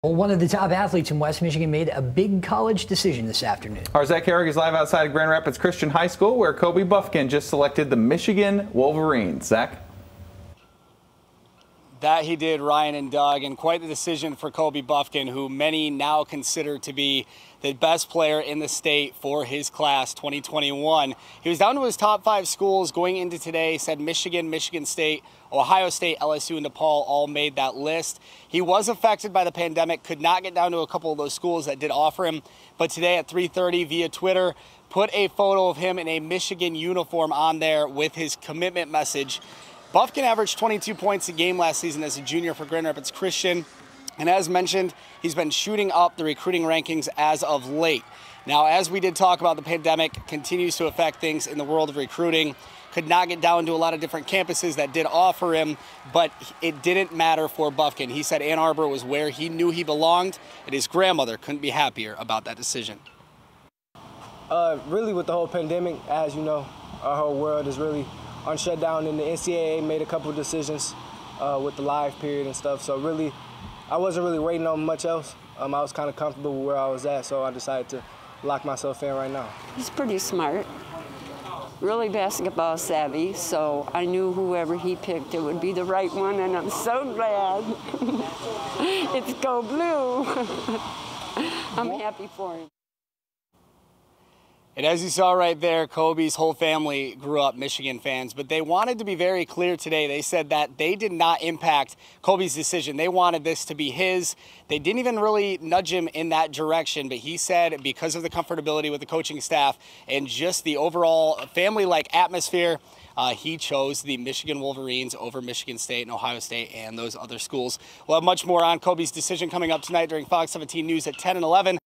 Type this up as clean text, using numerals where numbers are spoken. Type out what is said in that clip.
Well, one of the top athletes in West Michigan made a big college decision this afternoon. Our Zach Herrick is live outside Grand Rapids Christian High School, where Kobe Bufkin just selected the Michigan Wolverines. Zach? That he did, Ryan and Doug, and quite the decision for Kobe Bufkin, who many now consider to be the best player in the state for his class 2021. He was down to his top 5 schools going into today, said Michigan, Michigan State, Ohio State, LSU, and DePaul all made that list. He was affected by the pandemic, could not get down to a couple of those schools that did offer him, but today at 3:30 via Twitter, put a photo of him in a Michigan uniform on there with his commitment message. Bufkin averaged 22 points a game last season as a junior for Grand Rapids Christian. And as mentioned, he's been shooting up the recruiting rankings as of late. Now, as we did talk about, the pandemic continues to affect things in the world of recruiting. Could not get down to a lot of different campuses that did offer him, but it didn't matter for Bufkin. He said Ann Arbor was where he knew he belonged, and his grandmother couldn't be happier about that decision. Really, with the whole pandemic, as you know, our whole world is really on shutdown, and the NCAA made a couple of decisions with the live period and stuff. So really, I wasn't really waiting on much else. I was kind of comfortable with where I was at, so I decided to lock myself in right now. He's pretty smart, really basketball savvy, so I knew whoever he picked, it would be the right one, and I'm so glad. It's Go Blue. I'm happy for him. And as you saw right there, Kobe's whole family grew up Michigan fans, but they wanted to be very clear today. They said that they did not impact Kobe's decision. They wanted this to be his. They didn't even really nudge him in that direction, but he said because of the comfortability with the coaching staff and just the overall family-like atmosphere, he chose the Michigan Wolverines over Michigan State and Ohio State and those other schools. We'll have much more on Kobe's decision coming up tonight during Fox 17 News at 10 and 11.